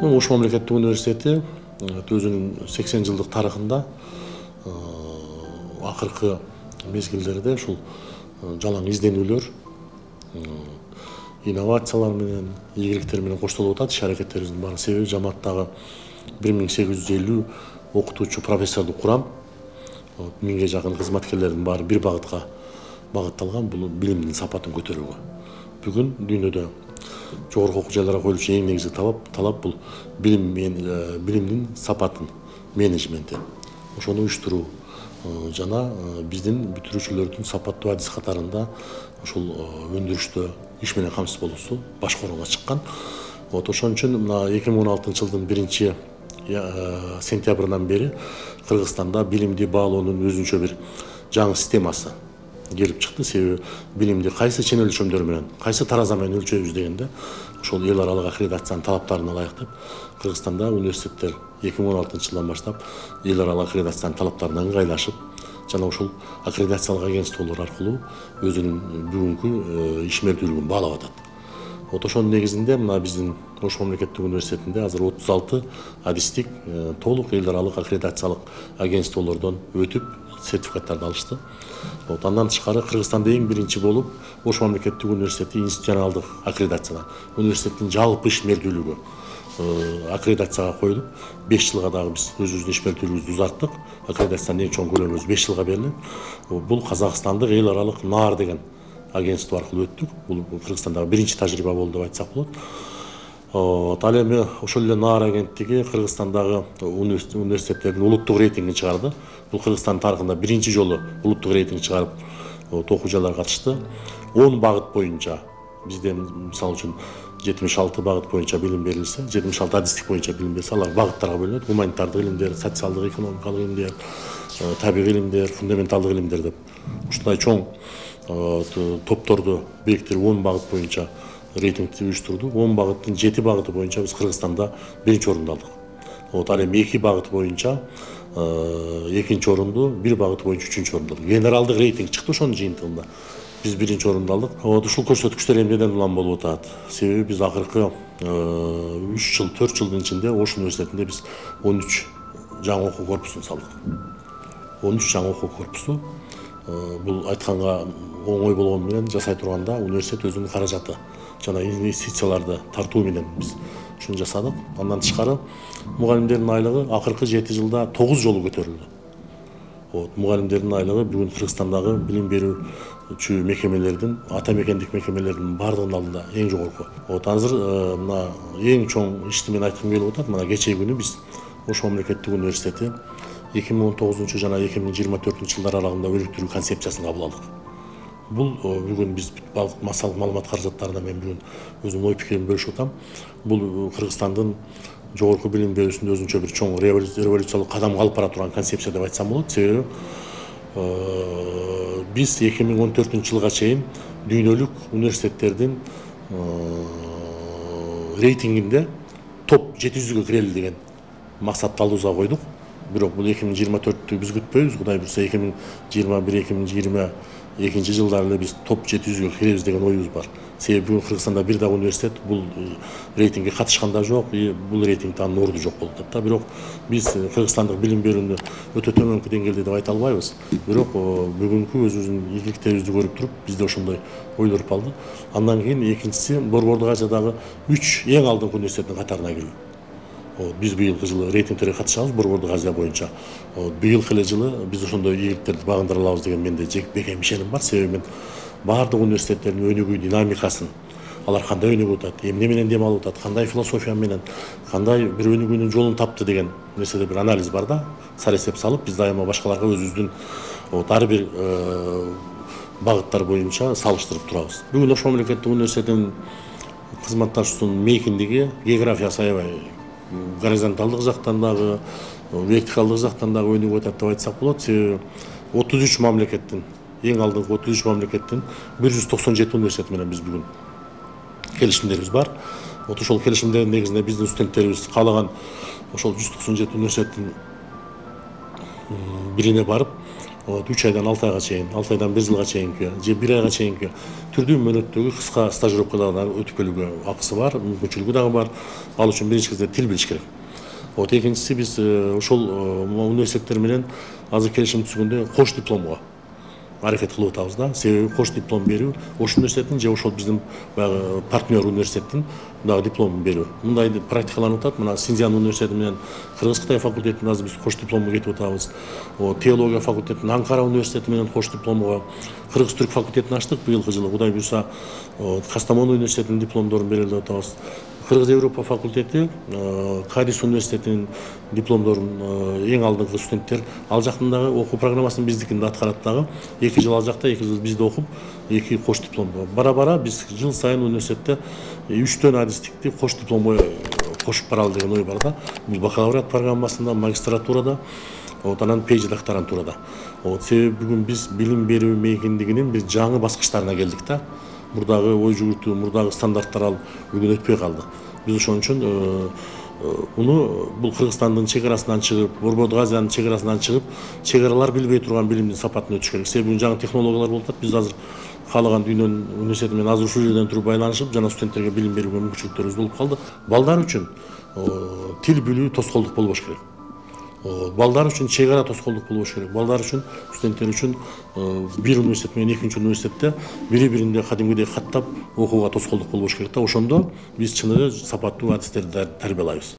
Ош мамлекеттик университети өзүнүн 80 жылдык тарыхында акыркы мезгилдерде ушул жалаң изденүүлөр, инновациялар менен, ийгиликтер менен коштолуп атат иш аракеттерибиздин баары. Себеби жамааттагы 1850 окутуучу профессордук курам, 1000ге жакын кызматкерлердин баары бир багытка багытталган, бул билимдин сапатын көтөрүүгө. Бүгүн дүйнөдө жогорку окуу жайларга коюлуучу эң негизги талап бул билимдин сапатын, менеджменти. Ошону уюштуруу жана биздин бүтүрүүчүлөрдүн сапаттуу адис катарында ушул өндүрүштө иш менен камсыз болуусу баш корооңго чыккан. Ошон үчүн мына 2016 жылдын 1-сентябрынан бери Кыргызстанда билимди баалоонун өзүнчө бир жаңы системасы келип чыкты. Себеби билимди кайсы чен өлчөмдөр менен, кайсы тараза менен өлчөйбүз дегенде ошол эл аралык аккредитациянын талаптарына ылайык деп Кыргызстанда университеттер 2016 жылдан баштап эл аралык аккредитациянын талаптарына ыңгайлашып, жана ушул аккредитациялык агентстволор аркылуу өзүнүн бүгүнкү ишмердүүлүгүн баалап атат. Ошонун негизинде мына биздин Ош мамлекеттик университетинде азыр 36 адистик толук эл аралык аккредитациялык агентстволордон өтүп сертификаттарды алышты. Андан тышкары Кыргызстанда эң биринчи болуп Ош мамлекеттик университети институционалдык аккредитациядан университеттин жалпы ишмердүүлүгү аккредитацияга коюлуп, 5 жылга дагы биз өзүбүздүн ишмердүүлүгүбүздү узарттык. Аккредитациянын эң чоң көлөмү 5 жылга берилет. Бул Казакстандык эл аралык НААР деген агентство аркылуу өттүк. Бул Кыргызстандагы биринчи тажрыйба болду деп айтсак болот. Ал эми ошол эле НААР агенттиги Кыргызстандагы университеттердин улуттук рейтингин чыгарды. Бул Кыргызстан тарыхында биринчи жолу улуттук рейтинг чыгарып, окуу жайлар катышты. 10 багыт боюнча бизде мисалы үчүн 76 багыт боюнча билим берилсе, 76 адистик боюнча билим берилсе, алар багыттарга бөлүнөт. Гуманитардык илимдер, социалдык, экономикалык илимдер, табигый илимдер, фундаменталдык илимдер деп. Ушундай чоң топторду бириктирип 10 багыт боюнча рейтингти уюштурду. 10 багыттын 7 багыты боюнча биз Кыргызстанда биринчи орунду алдык. Ал эми 2 багыт боюнча экинчи орунду, 1 багыт боюнча үчүнчү орунду алдык. Генералдык рейтинг чыкты ошонун жыйынтыгында. Биз биринчи орунду алдык. Ушул көрсөткүчтөр эмнеден улам болуп атат? Себеби биз акыркы 3 жыл, 4 жылдын ичинде Ош университетинде биз 13 жаңы окуу корпусун салдык. 13 жаңы окуу корпусу. Бул айтканга оңой болгону менен жасай турганда университет өзүнүн каражаты жана инвестицияларды тартуу менен биз ушуну жасадык. Андан тышкары мугалимдердин айлыгы акыркы 7 жылда 9 жолу көтөрүлдү. Мугалимдердин айлыгы бүгүн Кыргызстандагы билим берүүчү мекемелердин, ата мекендик мекемелердин бардыгынын алдында эң жогорку. Азыр мына эң чоң ишти мен айткым келип атат. Мына кечээ күнү биз Ош мамлекеттик университети 2019 жана 2024 жылдар аралыгында өнүктүрүү концепциясын кабыл алдык. Бул бүгүн биз массалык маалымат каражаттарына мен бүгүн өзүмдүн ой пикиримди бөлүшүп атам. Бул Кыргызстандын жогорку билим берүүсүндө өзүнчө бир чоң революциялык кадамга алып бара турган концепция деп айтсам болот. Себеби биз 2014 жылга чейин дүйнөлүк университеттердин рейтингинде топ 700-гө кирели деген максатты алдыбызга койдук. Бирок бул 2024-тү биз күтпөйбүз. Кудай буйрса 2021-2022 жылдары эле биз топ 700-гө киребиз деген оюбуз бар. Себеби бүгүн Кыргызстанда бир дагы университет бул рейтингге катышкан да жок, бул рейтингде анын орду жок болуп атат. Бирок биз кыргызстандык билим берүүнү өтө төмөнкү деңгээлде деп айта албайбыз. Бирок бүгүнкү өзүбүздүн ийгиликтерибизди көрүп туруп бизде ошондой ойлор калды. Андан кийин экинчиси Борбордук Азиядагы 3 эң алдыңкы университеттин катарына кирүү. Биз быйылкы жылы рейтингтерге катышабыз Борбордук Азия боюнча. Быйылкы эле жылы биз ошондой ийгиликтерди багындыра алабыз деген менде бекем ишеним бар. Себеби мен баардык университеттердин өнүгүү динамикасын, алар кандай өнүгүп атат, эмне менен дем алып атат, кандай философия менен, кандай бир өнүгүүнүн жолун тапты деген нерседе бир анализ бар да. Саресеп салып биз дайыма башкаларга өзүбүздүн ар бир багыттар боюнча салыштырып турабыз. Бүгүн Ош мамлекеттик университетинин кызматташуусунун мейкиндиги географиясы аябай горизонталдык жактан дагы, вертикалдык жактан дагы өнүгүп атат деп айтсак болот. Себеби 33 мамлекеттин, эң алдыңкы 33 мамлекеттин 197 университет менен биз бүгүн келишимдерибиз бар. Ошол келишимдердин негизинде биздин студенттерибиз каалаган ошол 197 университеттин бирине барып вот 3 айдан 6 айга чейин, 6 айдан 1 жылга чейинки же 1 айга чейинки түрдүү мөөнөттөгү кыска стажировкада өтүп келүүгө акысы бар, мүмкүнчүлүгү дагы бар. Ал үчүн биринчи кезде тил билиш керек. Вот экинчиси биз ошол университеттер менен азыр келишим түзгөндө кош дипломго аракет кылып атабыз да. Себеби кош диплом берүү Ош университетинин же ошол биздин баягы партнер университеттин дагы дипломун берүү. Мындай практикаланып атат. Мына Синьцзян университети менен Кыргыз-Кытай факультетин азыр биз кош дипломго кетип атабыз. Теология факультетин Анкара университети менен кош дипломго, Кыргыз-Түрк факультетин ачтык быйылкы жылы. Кудай буйрса Кастамону университетинин дипломдорун берели деп атабыз. Кыргыз-Европа факультети, Кадис университетинин дипломдорун эң алдыңкы студенттер ал жактын дагы окуу программасын биздикин да аткарат дагы. 2 жыл ал жакта, 2 жыл бизде окуп, 2 кош дипломдо. Бара-бара биз жыл сайын университетте 3 адистикти кош дипломго кошуп баралы деген ой бар да. Бул бакалавриат программасында, магистратурада, анан PhD докторантурада. Себеби бүгүн биз билим берүү мейкиндигинин биз жаңы баскычтарына келдик да. Мурдагы ой жүгүртүү, мурдагы стандарттар ал бүгүн өтпөй калды. Биз ошон үчүн бул Кыргызстандын чек арасынан чыгып, Борбордук Азиянын чек арасынан чыгып, чек аралар билбей турган билимдин сапатын өтүш керек. Себеби жаңы технологиялар болуп атат. Биз азыр каалаган дүйнөнүн университети менен азыр ушул жерден туруп байланышып, жана студенттерге билим берүүгө мүмкүнчүлүктөрүбүз болуп калды. Балдар үчүн тил билүү тоскоолдук болбош керек. Балдар үчүн чек ара тоскоолдук болбош керек. Балдар үчүн, студенттер үчүн бир университет менен экинчи университетте бири-биринде кадимгидей каттап окууга тоскоолдук болбош керек да. Ошондо биз чыныгы сапаттуу адистерди тарбиялайбыз.